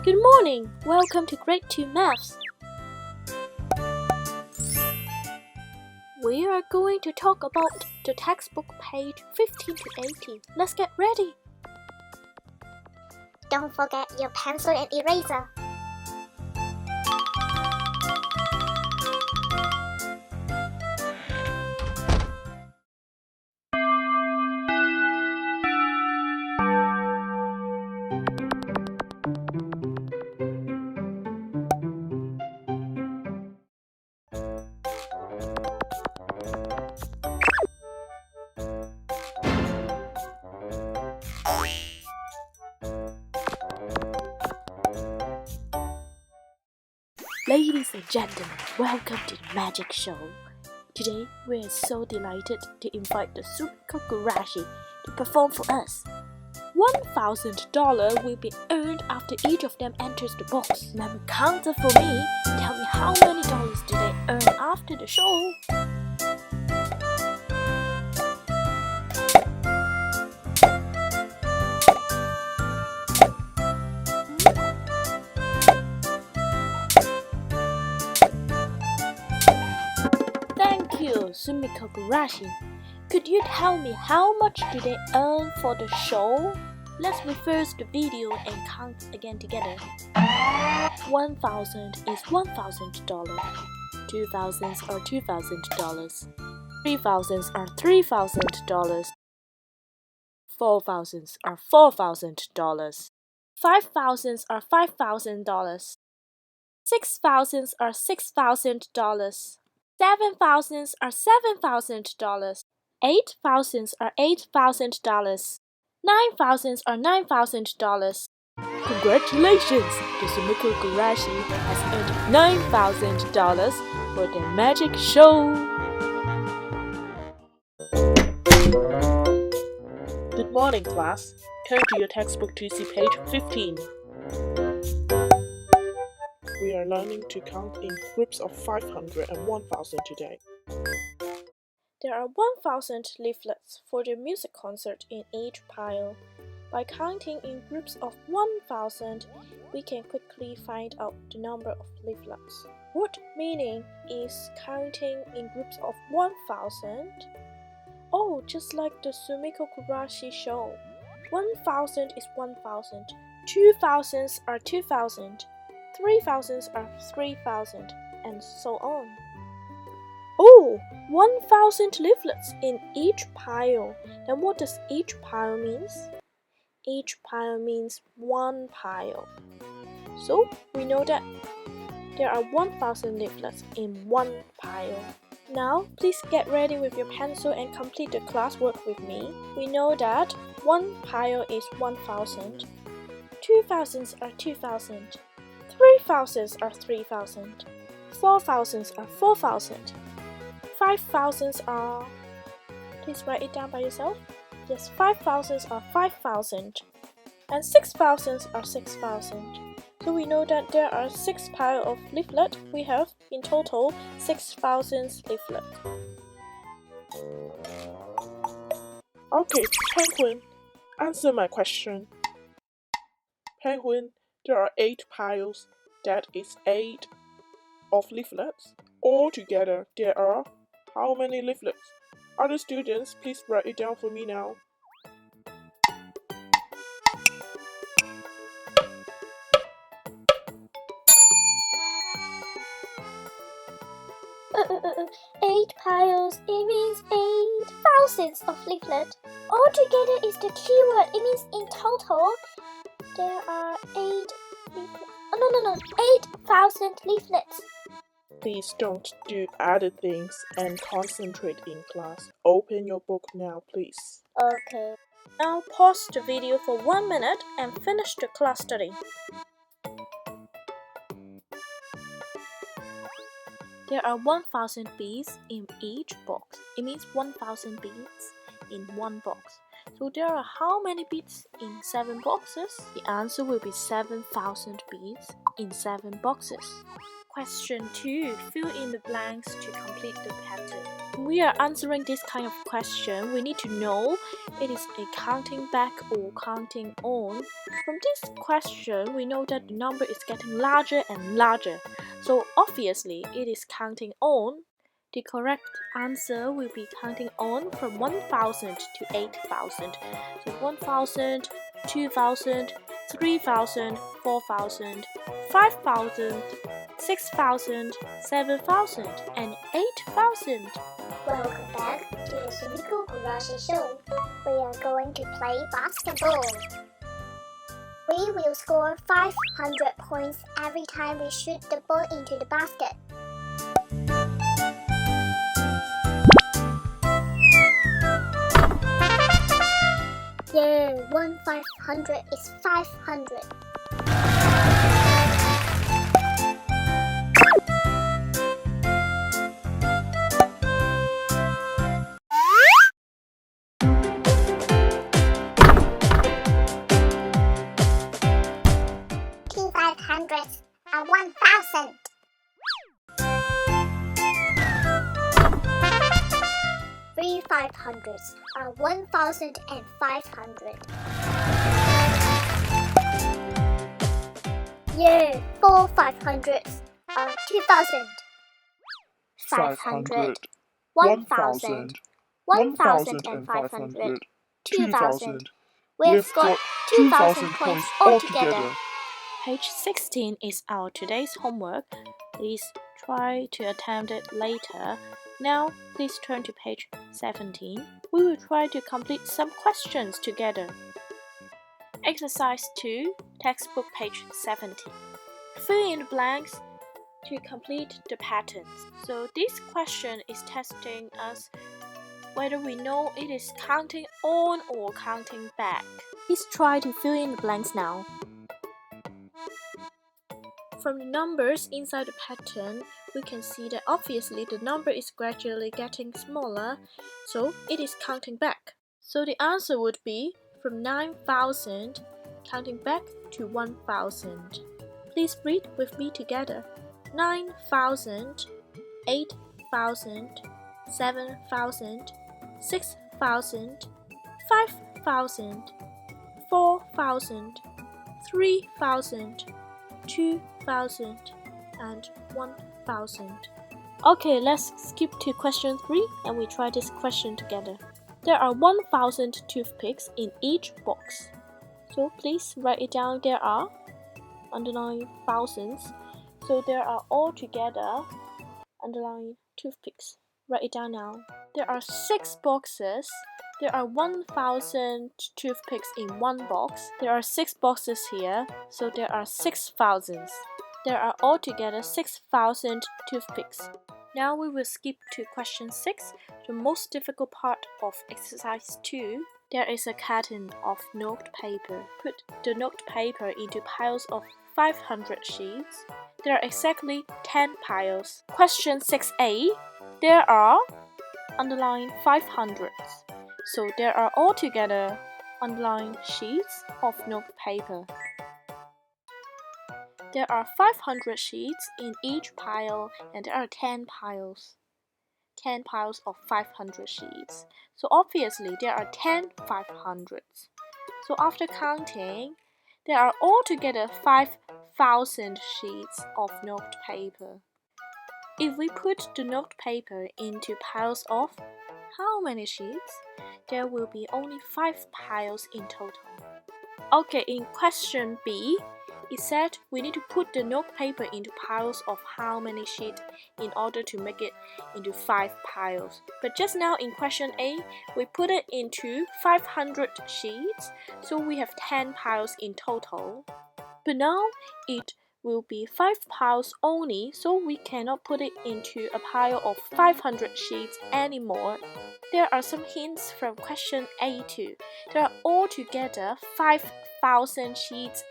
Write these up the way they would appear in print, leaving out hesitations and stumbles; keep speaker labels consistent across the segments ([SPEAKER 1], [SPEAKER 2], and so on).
[SPEAKER 1] Good morning! Welcome to Grade 2 Maths. We are going to talk about the textbook page 15 to 80. Let's get ready!
[SPEAKER 2] Don't forget your pencil and eraser.
[SPEAKER 1] Ladies and gentlemen, welcome to the magic show. Today, we are so delighted to invite the Sumiko Gurashi to perform for us. $1,000 will be earned after each of them enters the box. Remember, count it for me. Tell me how many dollars do they earn after the show. Thank you, Sumiko Gurashi. Could you tell me how much do they earn for the show? Let's reverse the video and count again together. 1,000 is $1,000. 2,000s are $2,000. 3,000s are $3,000. 4,000s are $4,000. 5,000s are $5,000. 6,000s are $6,000. 7,000s are $7,000. 8,000s are $8,000. 9,000s are $9,000. Congratulations! The Sumiko Gurashi has earned $9,000 for the magic show.
[SPEAKER 3] Good morning, class. Turn to your textbook to see page 15. We are learning to count in groups of 500 and 1,000 today.
[SPEAKER 1] There are 1,000 leaflets for the music concert in each pile. By counting in groups of 1,000, we can quickly find out the number of leaflets. What meaning is counting in groups of 1,000? Oh, just like the Sumiko Gurashi show. 1,000 is 1,000. 2,000s are 2,000. 3,000s are 3,000, and so on. Oh, 1,000 leaflets in each pile. Then what does each pile mean? Each pile means one pile. So we know that there are 1,000 leaflets in one pile. Now, please get ready with your pencil and complete the classwork with me. We know that one pile is 1,000. 2,000s are 2,000. 3,000s are 3,000. 4,000s are 4,000. 5,000s are... Please write it down by yourself. Yes, 5,000s are 5,000. And 6,000s are 6,000. So we know that there are 6 piles of leaflet. We have in total 6,000 leaflet.
[SPEAKER 3] Okay, Penguin, answer my question. Penguin, there are 8 piles. That is 8 of leaflets. Altogether, there are how many leaflets? Other students, please write it down for me now.
[SPEAKER 2] Eight piles, it means 8,000 of leaflet. Altogether is the keyword, it means in total there are 8,000 leaflets.
[SPEAKER 3] Please don't do other things and concentrate in class. Open your book now, please.
[SPEAKER 2] Okay.
[SPEAKER 1] Now pause the video for 1 minute and finish the class study. There are 1,000 beads in each box. It means 1,000 beads in one box. So there are how many beads in 7 boxes? The answer will be 7,000 beads in 7 boxes. Question 2. Fill in the blanks to complete the pattern. When we are answering this kind of question, we need to know it is a counting back or counting on. From this question, we know that the number is getting larger and larger. So obviously, it is counting on. The correct answer will be counting on from 1000 to 8000. So 1000, 2000, 3000, 4000, 5000, 6000, 7000, and 8000.
[SPEAKER 2] Welcome back to the Sumiko Kurashi Show. We are going to play basketball. We will score 500 points every time we shoot the ball into the basket. Yeah, 1/500 is 500. Two 500s are 1000. Three 500s are 1500. Yeah, four 500s are 2000. 500, 1000, 1500, 2000. We've got 2000 points altogether.
[SPEAKER 1] Page 16 is our today's homework. Please try to attempt it later. Now, please turn to page 17. We will try to complete some questions together. Exercise 2, textbook page 17. Fill in the blanks to complete the patterns. So this question is testing us whether we know it is counting on or counting back. Please try to fill in the blanks now. From the numbers inside the pattern, we can see that obviously the number is gradually getting smaller, so it is counting back. So the answer would be from 9000, counting back to 1000. Please read with me together. 9000, 8000, 7000, 6000, 5000, 4000, 3000, 2000, and 1000. Okay, let's skip to question 3 and we try this question together. There are 1000 toothpicks in each box. So please write it down. There are, underline thousands. So there are altogether, underline toothpicks. Write it down now. There are 6 boxes. There are 1000 toothpicks in one box. There are 6 boxes here, so there are 6000s. There are altogether 6000 toothpicks. Now we will skip to question 6, the most difficult part of exercise 2. There is a carton of note paper. Put the note paper into piles of 500 sheets. There are exactly 10 piles. Question 6a. There are, underline 500s. So there are altogether, underline sheets of note paper. There are 500 sheets in each pile and there are 10 piles. 10 piles of 500 sheets. So obviously there are 10 500s. So after counting, there are altogether 5000 sheets of note paper. If we put the note paper into piles of how many sheets? There will be only 5 piles in total. Okay, in question B, it said we need to put the note paper into piles of how many sheets in order to make it into 5 piles. But just now in question A, we put it into 500 sheets, so we have 10 piles in total. But now it will be 5 piles only, so we cannot put it into a pile of 500 sheets anymore. There are some hints from question A too. There are altogether 5000 sheets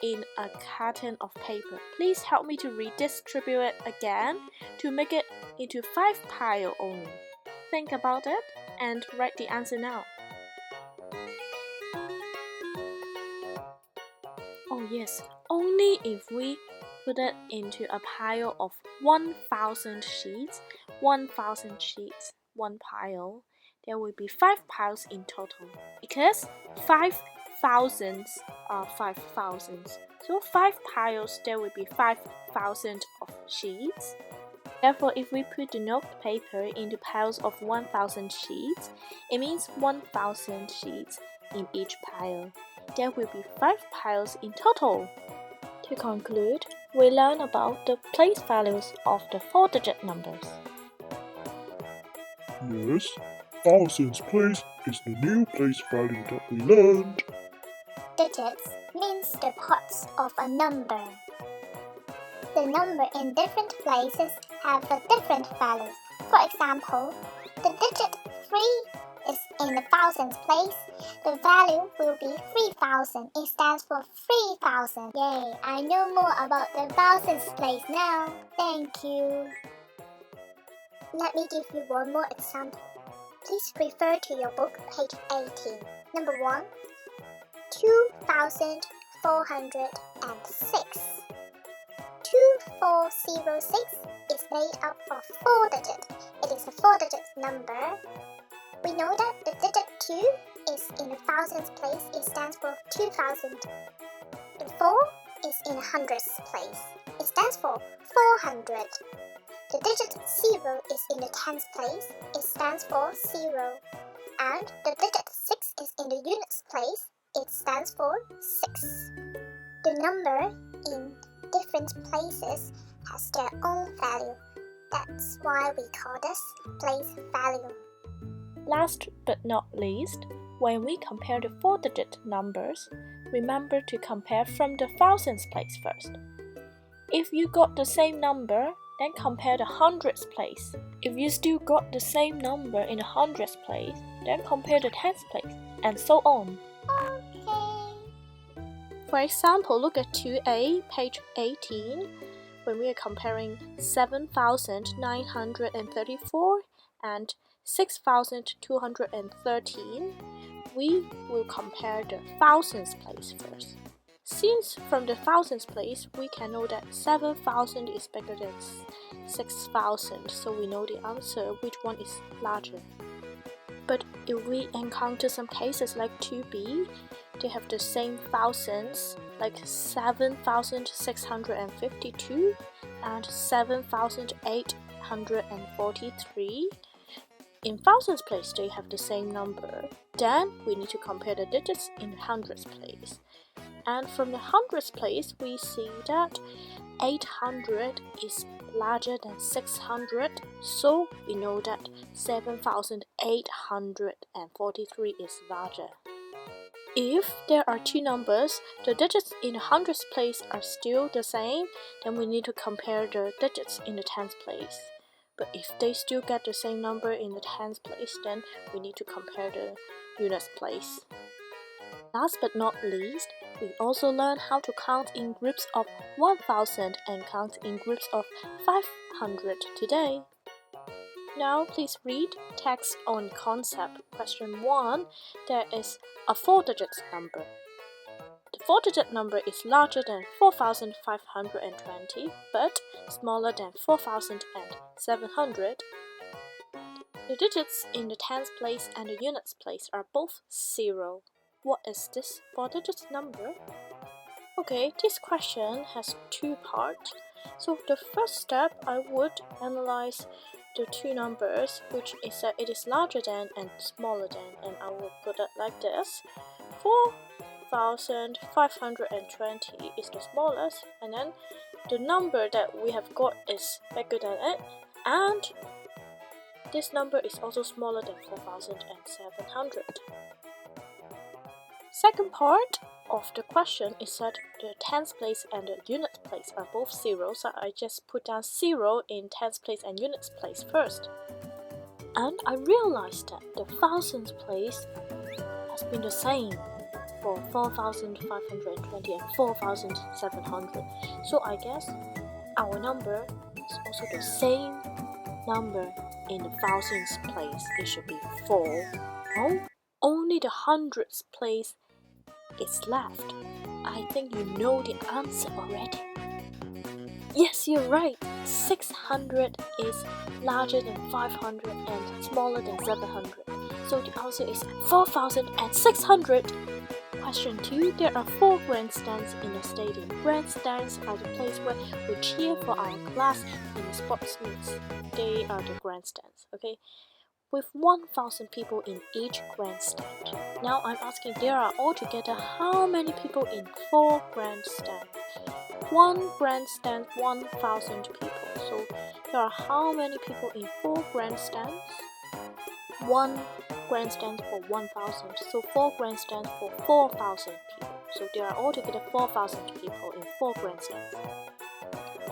[SPEAKER 1] in a carton of paper. Please help me to redistribute it again to make it into 5 piles only. Think about it and write the answer now. Oh yes, only if we put it into a pile of 1,000 sheets. 1,000 sheets, one pile. There will be 5 piles in total because 5 thousands are 5 thousands. So 5 piles, there will be 5,000 of sheets. Therefore, if we put the notepaper into piles of 1,000 sheets, it means 1,000 sheets in each pile. There will be 5 piles in total. To conclude, we learn about the place values of the 4-digit numbers.
[SPEAKER 4] Yes, thousands place is the new place value that we learned.
[SPEAKER 2] Digits means the parts of a number. The number in different places have a different values. For example, the digit 3 is in the thousands place. The value will be 3,000. It stands for 3,000. Yay, I know more about the thousands place now. Thank you. Let me give you one more example. Please refer to your book, page 18. Number 1, 2,406. 2406 is made up of 4 digits. It is a 4-digit number. We know that the digit 2 is in the thousands place. It stands for 2,000. The 4 is in the hundreds place. It stands for 400. The digit 0 is in the tens place. It stands for 0. And the digit 6 is in the units place. It stands for 6. The number in different places has their own value. That's why we call this place value.
[SPEAKER 1] Last but not least, when we compare the 4-digit numbers, remember to compare from the thousands place first. If you got the same number, then compare the hundreds place. If you still got the same number in the hundreds place, then compare the tens place, and so on.
[SPEAKER 2] Okay.
[SPEAKER 1] For example, look at 2a, page 18. When we are comparing 7,934 and 6,213, we will compare the thousands place first. Since from the thousands place, we can know that 7,000 is bigger than 6,000, so we know the answer, which one is larger. But if we encounter some cases like 2b, they have the same thousands, like 7,652 and 7,843. In thousands place, they have the same number. Then we need to compare the digits in hundreds place. And from the hundreds place, we see that 800 is larger than 600, so we know that 7,843 is larger. If there are two numbers, the digits in the hundreds place are still the same, then we need to compare the digits in the tens place. But if they still get the same number in the tens place, then we need to compare the units place. Last but not least, we also learn how to count in groups of 1,000 and count in groups of 500 today. Now please read text on concept. Question 1. There is a 4-digit number. The 4-digit number is larger than 4,520 but smaller than 4,700. The digits in the tens place and the units place are both 0. What is this 4-digit number? Okay, this question has 2 parts. So the first step, I would analyze the two numbers, which is that it is larger than and smaller than, and I will put it like this. 4,520 is the smallest, and then the number that we have got is bigger than it, and this number is also smaller than 4,700. Second part of the question is that the tens place and the units place are both 0, so I just put down 0 in tens place and units place first. And I realized that the thousands place has been the same for 4,520 and 4,700. So I guess our number is also the same number in the thousands place. It should be 4. No, only the hundreds place is left. I think you know the answer already. Yes, you're right. 600 is larger than 500 and smaller than 700. So the answer is 4,600. Question 2. There are 4 grandstands in a stadium. Grandstands are the place where we cheer for our class in the sports meets. They are the grandstands, okay? With 1,000 people in each grandstand. Now I'm asking, there are altogether how many people in 4 grandstands? 1 grandstand, 1,000 people. So there are how many people in 4 grandstands? 1 grandstand for 1,000. So 4 grandstands for 4,000 people. So there are altogether 4,000 people in 4 grandstands.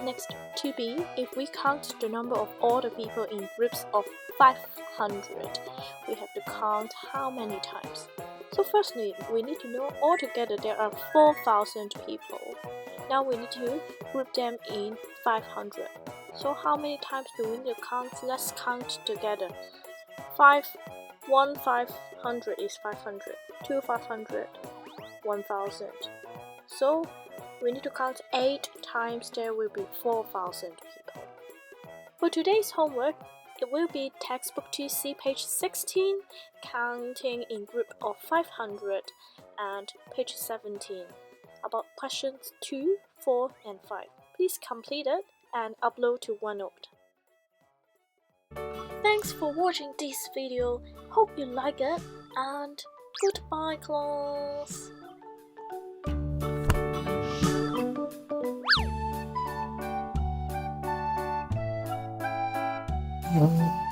[SPEAKER 1] Next, 2b, if we count the number of all the people in groups of 500, we have to count how many times. So firstly, we need to know altogether there are 4,000 people. Now we need to group them in 500. So how many times do we need to count? Let's count together. 500 is 500. 2 500, 1,000. So we need to count 8 times, there will be 4,000 people. For today's homework, it will be textbook 2C page 16, counting in group of 500, and page 17, about questions 2, 4, and 5. Please complete it and upload to OneNote. Thanks for watching this video. Hope you like it, and goodbye class.
[SPEAKER 4] Mm-hmm.